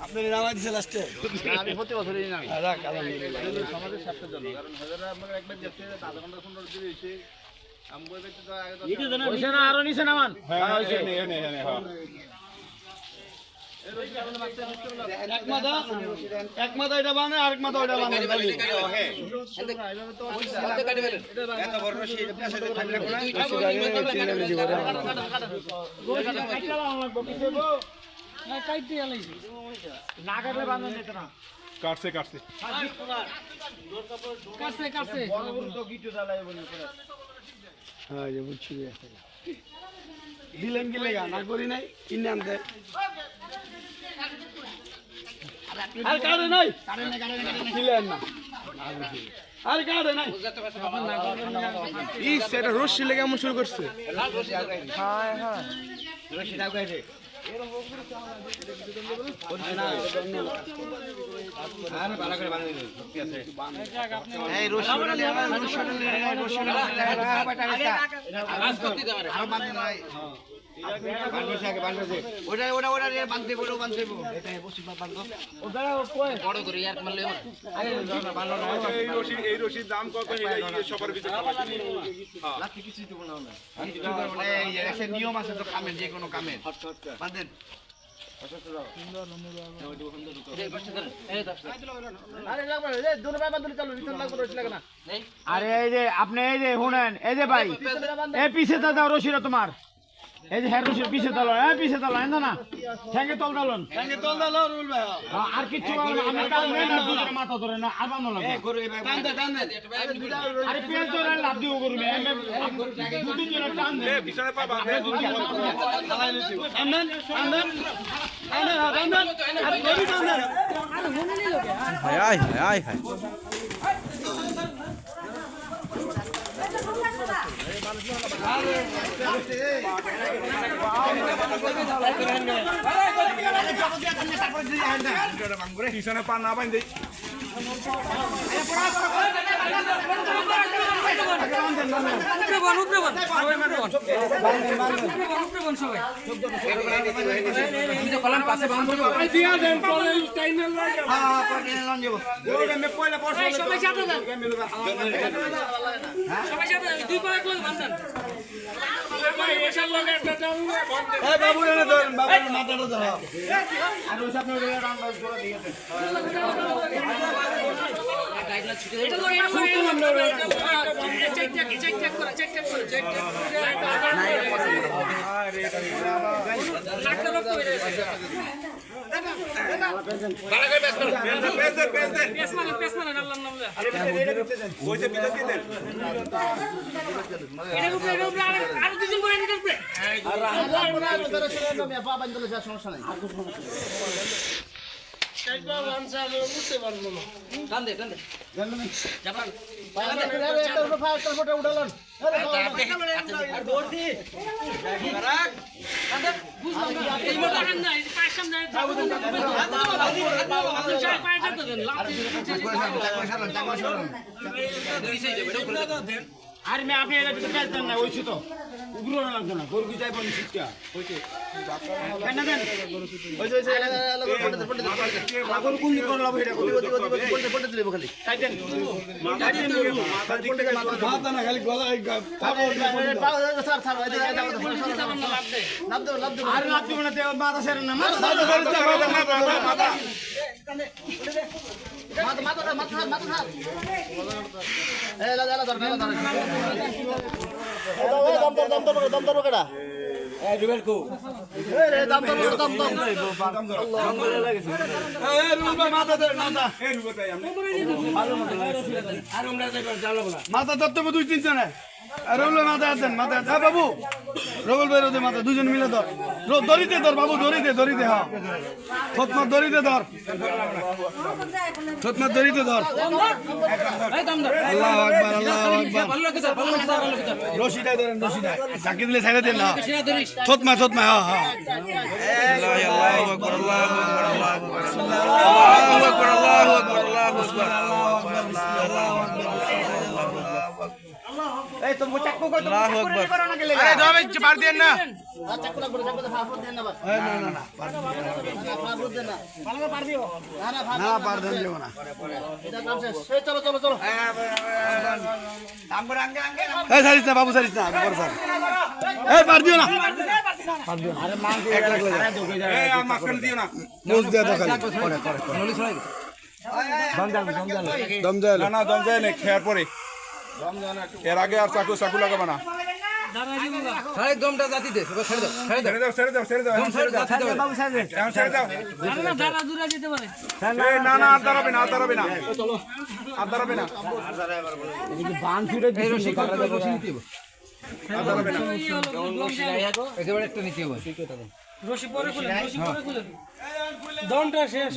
আপনি নামাই দিছে লাস্টে আমি প্রতি বছরই নামি রাখ আলহামদুলিল্লাহ সমাজের স্বার্থের জন্য কারণ হাজারা আপনাকে একবার যেতে আধা ঘন্টা 15 দিন হইছে আমি বলতে তো আগে তো হইছে না আরো নিছে নামান হ্যাঁ হইছে হ্যাঁ এক মাথা এটা বানায় আরেক মাথা ওটা বানায় এত বড় রশি এটা পাশে থাকলে না কাটলে বাঁধন যেত না কাটছে কাটছে হ্যাঁ যে বুঝছি দিলেন কি লেগা না করি নাই কিনে আনতে আর কাটে নাই দিলেন না আর কাটে নাই সেটা রশি লেগে এমন শুরু করছে এই রশির দাম কত সবার ভিতরে নিয়ম আছে তো কামের যে কোনো কামের বাঁধেন আরে এই যে আপনি এই যে শুনেন এই যে ভাই এই পিছে দাও রশিরা তোমার এই যে হ্যাঁ রশির পিছে দাও পিছে দাও না ঠ্যাঙ্গে তল দালন আর কিছু আমি কাল নেই না দুজনে মাথা ধরে না আর বানো লাগে আরে পেজ ধরে লাভ দিও করবে দুদিন জন্য টান দে বিছানা পা বাঁধে হায় হায় হায় বিছানা পা না বাঁধে সমস্যা নাই আর মে আপনি এটা কিছু পেছেন না ওইছি তো উগ্র না লাগতো না গরু কি যাইব নি শিক্ষা হইছে কেন দেন গরু কোন দিকে লাভ এটা পড়তে দিলে খালি তাই দেন মাথা না খালি গলা আর লাভ দিব না তে মাথা সেরে না মাথা মাথা ধরতে দুই তিন জনে রবুল মাথা আছেন মাথা বাবু রবুল ভাই রোদে মাথা দুজন মিলে ধর দড়িতে ধর বাবু দড়িতে হ্যাঁ থতমার দড়িতে ধর থতমার দড়িতে ধর আল্লাহু আকবার রশিদাই ধরেন রশিদাই চাকি দিলে ছাইড়া দেন না থতমা হ্যাঁ হ্যাঁ আল্লাহু আকবার আল্লাহু আকবার আল্লাহু আকবার আল্লাহু আকবার এই তো মুচাক্কু কই তো আল্লাহু আকবার করো না গেলে আরে দাও মার দেন না না পার দেন যাবো না এই সারিস না বাবু সারিস না বড় স্যার এই পার দিও না এই আর মাঝখানে দিও না মুজ দিয়ে দাও খালি দম যায় না না দম যায় না খেয়ার পরে এর আগে আর চাকু চাকু লাগাবা না ছেড়ে দাও ছেড়ে দাও ছেড়ে দাও এখন ছেড়ে দাও বাবু সাজে এখন ছেড়ে দাও এই না না আর দাঁড়াবে না আর দাঁড়াবে না আর দাঁড়াবে না বান ছুটে দিছি আর দাঁড়াবে না রশি পরে খুলে দমটা শেষ